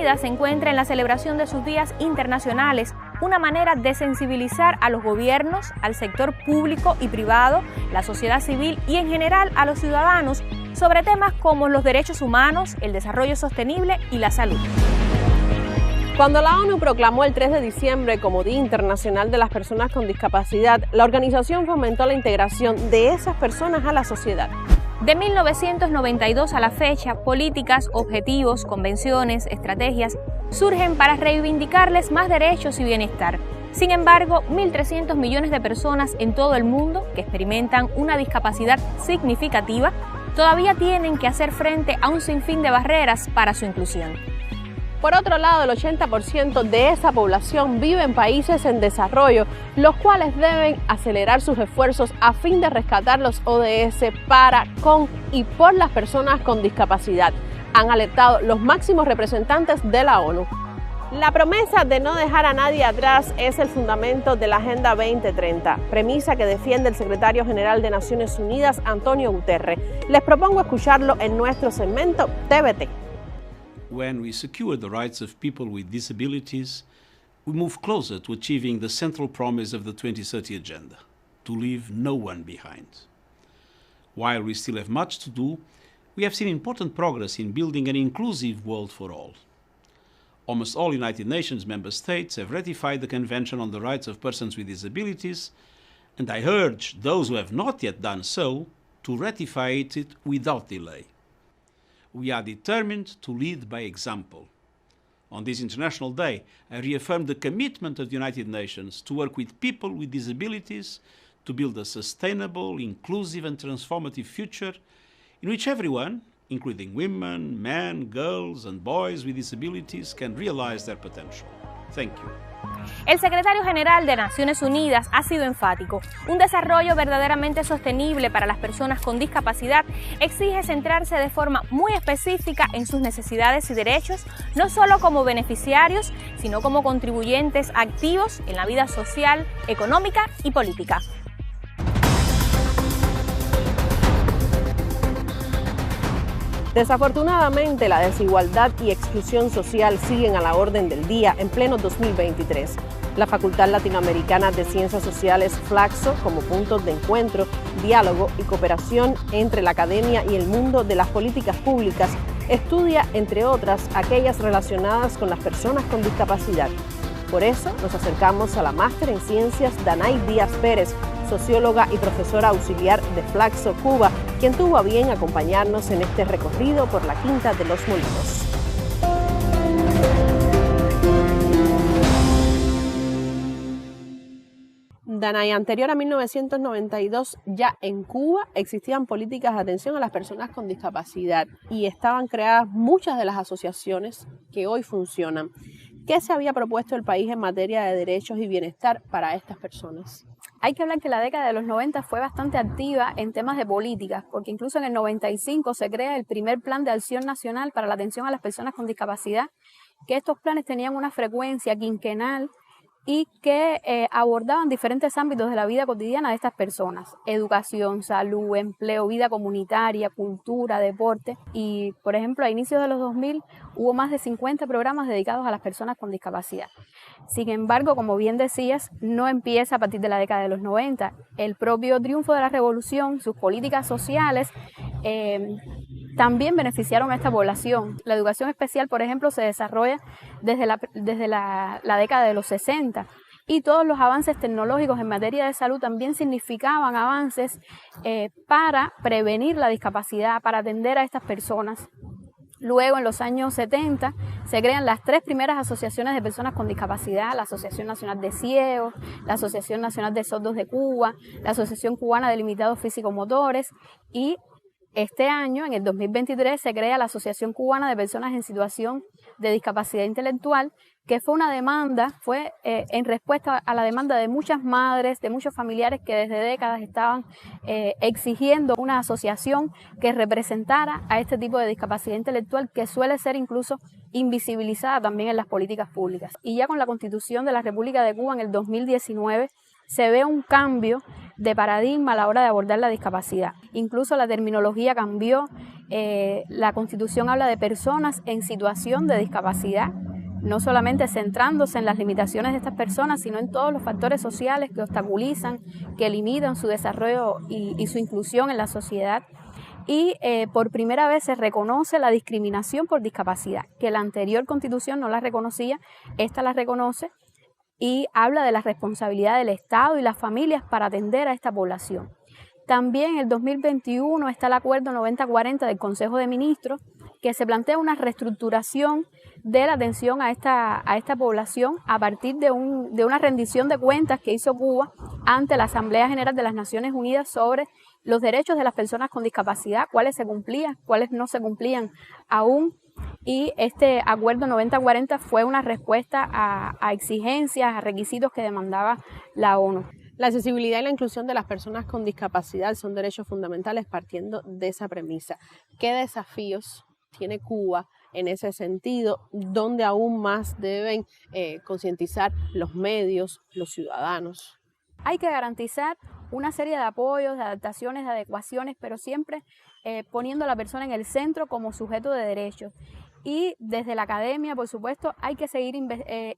Unidas encuentra en la celebración de sus días internacionales una manera de sensibilizar a los gobiernos, al sector público y privado, la sociedad civil y en general a los ciudadanos sobre temas como los derechos humanos, el desarrollo sostenible y la salud. Cuando la ONU proclamó el 3 de diciembre como Día Internacional de las Personas con Discapacidad, la organización fomentó la integración de esas personas a la sociedad. De 1992 a la fecha, políticas, objetivos, convenciones, estrategias surgen para reivindicarles más derechos y bienestar. Sin embargo, 1.300 millones de personas en todo el mundo que experimentan una discapacidad significativa todavía tienen que hacer frente a un sinfín de barreras para su inclusión. Por otro lado, el 80% de esa población vive en países en desarrollo, los cuales deben acelerar sus esfuerzos a fin de rescatar los ODS para, con y por las personas con discapacidad, han alertado los máximos representantes de la ONU. La promesa de no dejar a nadie atrás es el fundamento de la Agenda 2030, premisa que defiende el secretario general de Naciones Unidas, Antonio Guterres. Les propongo escucharlo en nuestro segmento TVT. When we secure the rights of people with disabilities, we move closer to achieving the central promise of the 2030 Agenda, to leave no one behind. While we still have much to do, we have seen important progress in building an inclusive world for all. Almost all United Nations member states have ratified the Convention on the Rights of Persons with Disabilities, and I urge those who have not yet done so to ratify it without delay. We are determined to lead by example. On this International Day, I reaffirm the commitment of the United Nations to work with people with disabilities to build a sustainable, inclusive and transformative future in which everyone, including women, men, girls and boys with disabilities, can realize their potential. Thank you. El secretario general de Naciones Unidas ha sido enfático. Un desarrollo verdaderamente sostenible para las personas con discapacidad exige centrarse de forma muy específica en sus necesidades y derechos, no solo como beneficiarios, sino como contribuyentes activos en la vida social, económica y política. Desafortunadamente, la desigualdad y exclusión social siguen a la orden del día en pleno 2023. La Facultad Latinoamericana de Ciencias Sociales, Flaxo, como puntos de encuentro, diálogo y cooperación entre la academia y el mundo de las políticas públicas, estudia, entre otras, aquellas relacionadas con las personas con discapacidad. Por eso nos acercamos a la máster en ciencias Danay Díaz Pérez, socióloga y profesora auxiliar de Flaxo, Cuba, quien tuvo a bien acompañarnos en este recorrido por la Quinta de los Molinos. Danay, anterior a 1992, ya en Cuba existían políticas de atención a las personas con discapacidad y estaban creadas muchas de las asociaciones que hoy funcionan. ¿Qué se había propuesto el país en materia de derechos y bienestar para estas personas? Hay que hablar que la década de los 90 fue bastante activa en temas de políticas, porque incluso en el 95 se crea el primer Plan de Acción Nacional para la Atención a las Personas con Discapacidad, que estos planes tenían una frecuencia quinquenal y que abordaban diferentes ámbitos de la vida cotidiana de estas personas: educación, salud, empleo, vida comunitaria, cultura, deporte. Y, por ejemplo, a inicios de los 2000 hubo más de 50 programas dedicados a las personas con discapacidad. Sin embargo, como bien decías, no empieza a partir de la década de los 90. El propio triunfo de la revolución, sus políticas sociales, también beneficiaron a esta población. La educación especial, por ejemplo, se desarrolla desde la década de los 60 y todos los avances tecnológicos en materia de salud también significaban avances para prevenir la discapacidad, para atender a estas personas. Luego, en los años 70, se crean las tres primeras asociaciones de personas con discapacidad: la Asociación Nacional de Ciegos, la Asociación Nacional de Sordos de Cuba, la Asociación Cubana de Limitados Físico-Motores, y este año, en el 2023, se crea la Asociación Cubana de Personas en Situación de Discapacidad Intelectual, que fue una demanda, en respuesta a la demanda de muchas madres, de muchos familiares que desde décadas estaban exigiendo una asociación que representara a este tipo de discapacidad intelectual, que suele ser incluso invisibilizada también en las políticas públicas. Y ya con la Constitución de la República de Cuba en el 2019 se ve un cambio de paradigma a la hora de abordar la discapacidad. Incluso la terminología cambió La Constitución habla de personas en situación de discapacidad, no solamente centrándose en las limitaciones de estas personas, sino en todos los factores sociales que obstaculizan, que limitan su desarrollo y su inclusión en la sociedad. Y por primera vez se reconoce la discriminación por discapacidad, que la anterior Constitución no la reconocía, esta la reconoce y habla de la responsabilidad del Estado y las familias para atender a esta población. También en el 2021 está el Acuerdo 9040 del Consejo de Ministros, que se plantea una reestructuración de la atención a esta población a partir de una rendición de cuentas que hizo Cuba ante la Asamblea General de las Naciones Unidas sobre los derechos de las personas con discapacidad, cuáles se cumplían, cuáles no se cumplían aún. Y este Acuerdo 9040 fue una respuesta a exigencias, a requisitos que demandaba la ONU. La accesibilidad y la inclusión de las personas con discapacidad son derechos fundamentales partiendo de esa premisa. ¿Qué desafíos tiene Cuba en ese sentido? ¿Dónde aún más deben concientizar los medios, los ciudadanos? Hay que garantizar una serie de apoyos, de adaptaciones, de adecuaciones, pero siempre poniendo a la persona en el centro como sujeto de derechos. Y desde la academia, por supuesto, hay que seguir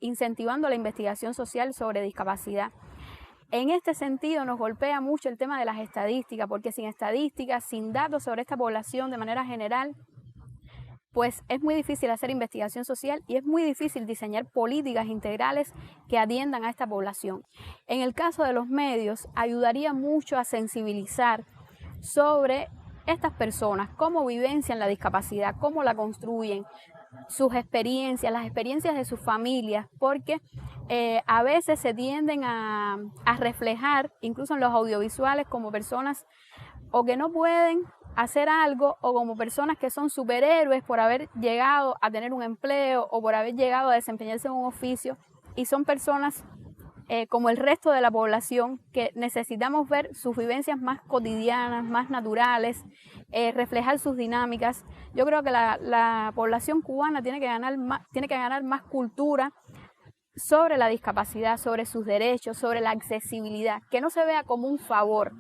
incentivando la investigación social sobre discapacidad. En este sentido nos golpea mucho el tema de las estadísticas, porque sin estadísticas, sin datos sobre esta población de manera general, pues es muy difícil hacer investigación social y es muy difícil diseñar políticas integrales que atiendan a esta población. En el caso de los medios, ayudaría mucho a sensibilizar sobre estas personas, cómo vivencian la discapacidad, cómo la construyen, sus experiencias, las experiencias de sus familias, porque a veces se tienden a reflejar, incluso en los audiovisuales, como personas o que no pueden hacer algo o como personas que son superhéroes por haber llegado a tener un empleo o por haber llegado a desempeñarse en un oficio, y son personas como el resto de la población que necesitamos ver sus vivencias más cotidianas, más naturales, reflejar sus dinámicas. Yo creo que la población cubana tiene que ganar más cultura sobre la discapacidad, sobre sus derechos, sobre la accesibilidad, que no se vea como un favor,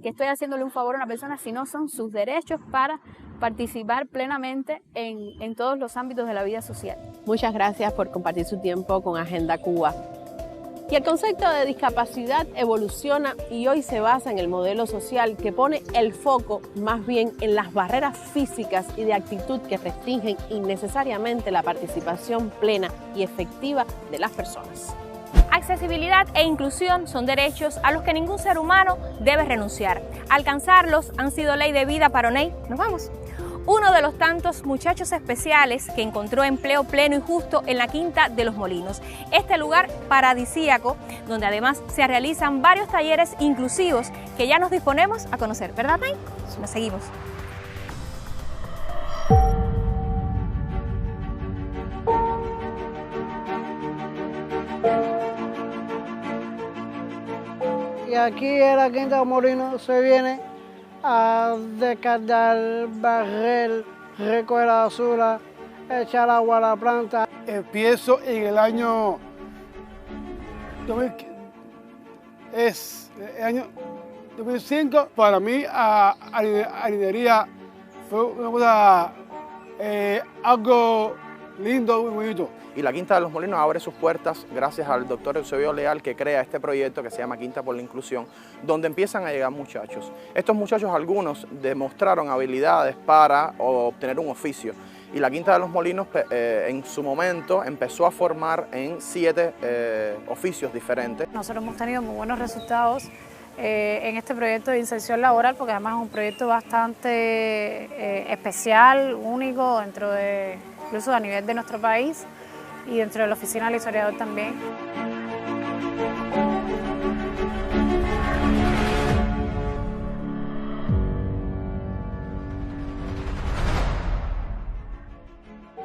que estoy haciéndole un favor a una persona, sino son sus derechos para participar plenamente en todos los ámbitos de la vida social. Muchas gracias por compartir su tiempo con Agenda Cuba. Y el concepto de discapacidad evoluciona y hoy se basa en el modelo social que pone el foco más bien en las barreras físicas y de actitud que restringen innecesariamente la participación plena y efectiva de las personas. Accesibilidad e inclusión son derechos a los que ningún ser humano debe renunciar. Alcanzarlos han sido ley de vida para Oney. Nos vamos. Uno de los tantos muchachos especiales que encontró empleo pleno y justo en la Quinta de los Molinos. Este lugar paradisíaco, donde además se realizan varios talleres inclusivos que ya nos disponemos a conocer, ¿verdad, Ney? Nos seguimos. Y aquí en la Quinta de los Molinos se viene a descargar, barrer, recoger la basura, echar agua a la planta. Empiezo en el año 2005. Para mí, harinería fue una cosa, algo lindo, muy bonito. Y la Quinta de los Molinos abre sus puertas gracias al doctor Eusebio Leal, que crea este proyecto que se llama Quinta por la Inclusión, donde empiezan a llegar muchachos. Estos muchachos, algunos demostraron habilidades para obtener un oficio. Y la Quinta de los Molinos en su momento empezó a formar en 7 oficios diferentes. Nosotros hemos tenido muy buenos resultados en este proyecto de inserción laboral, porque además es un proyecto bastante especial, único, incluso a nivel de nuestro país y dentro de la oficina del historiador también.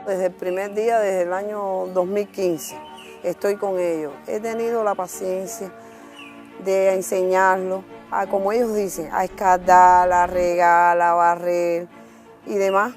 Desde el primer día, desde el año 2015, estoy con ellos. He tenido la paciencia de enseñarlos, como ellos dicen, a escardar, a regar, a barrer y demás.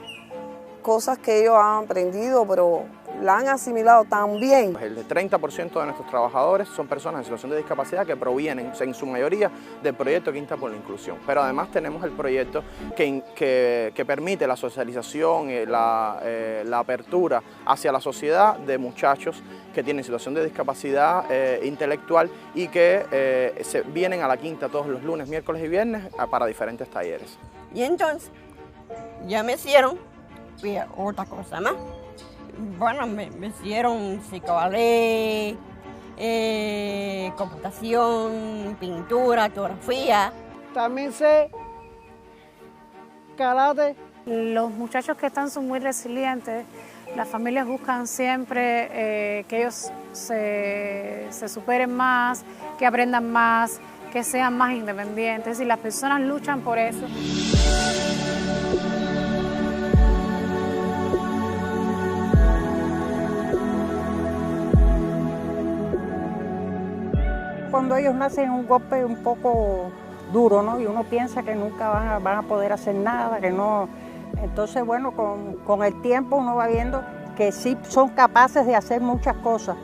Cosas que ellos han aprendido, pero la han asimilado tan bien. El 30% de nuestros trabajadores son personas en situación de discapacidad que provienen, en su mayoría, del proyecto Quinta por la Inclusión. Pero además tenemos el proyecto que permite la socialización, la apertura hacia la sociedad de muchachos que tienen situación de discapacidad intelectual y que vienen a la Quinta todos los lunes, miércoles y viernes para diferentes talleres. Y entonces ya me hicieron otra cosa más. Bueno, me hicieron psicoballet, computación, pintura, geografía. También sé karate. Los muchachos que están son muy resilientes. Las familias buscan siempre que ellos se superen más, que aprendan más, que sean más independientes, y las personas luchan por eso. Cuando ellos nacen un golpe un poco duro, ¿no? Y uno piensa que nunca van a poder hacer nada, que no. Entonces, bueno, con el tiempo uno va viendo que sí son capaces de hacer muchas cosas.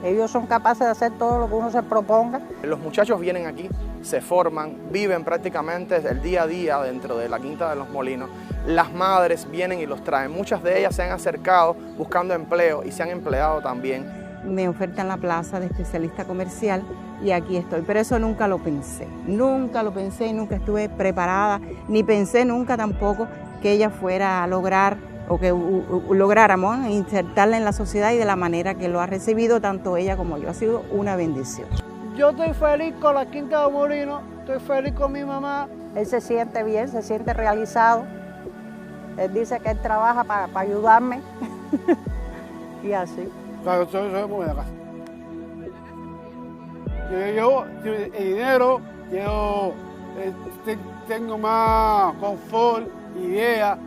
Ellos son capaces de hacer todo lo que uno se proponga. Los muchachos vienen aquí, se forman, viven prácticamente el día a día dentro de la Quinta de los Molinos. Las madres vienen y los traen. Muchas de ellas se han acercado buscando empleo y se han empleado también. Me ofertan la plaza de especialista comercial y aquí estoy, pero eso nunca lo pensé y nunca estuve preparada, ni pensé nunca tampoco que ella fuera a lograr o que lográramos insertarla en la sociedad y de la manera que lo ha recibido tanto ella como yo. Ha sido una bendición. Yo estoy feliz con la Quinta de Molinos, estoy feliz con mi mamá. Él se siente bien, se siente realizado. Él dice que él trabaja para ayudarme y así. Claro, soy muy de la casa. Yo el dinero, yo tengo más confort, ideas,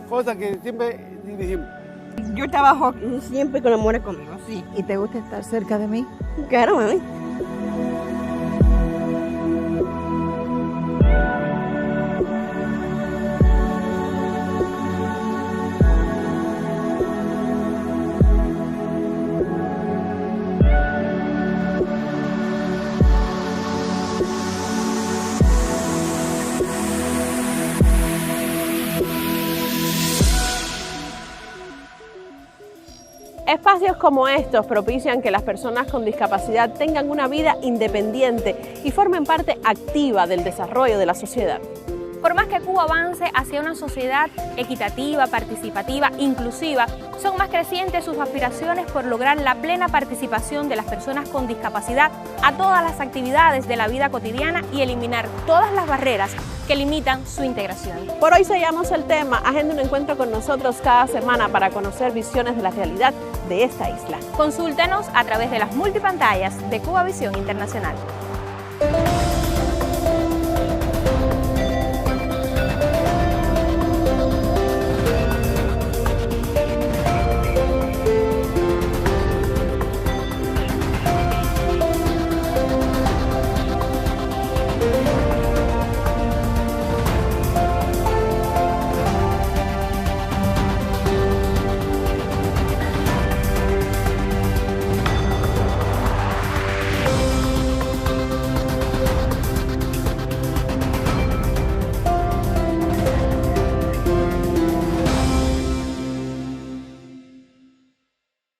cosas que siempre dijimos. Yo trabajo siempre con amor conmigo, sí. ¿Y te gusta estar cerca de mí? Claro, mami. Espacios como estos propician que las personas con discapacidad tengan una vida independiente y formen parte activa del desarrollo de la sociedad. Por más que Cuba avance hacia una sociedad equitativa, participativa, inclusiva, son más crecientes sus aspiraciones por lograr la plena participación de las personas con discapacidad a todas las actividades de la vida cotidiana y eliminar todas las barreras que limitan su integración. Por hoy sellamos el tema. Agenda un encuentro con nosotros cada semana para conocer visiones de la realidad de esta isla. Consúltenos a través de las multipantallas de Cuba Visión Internacional.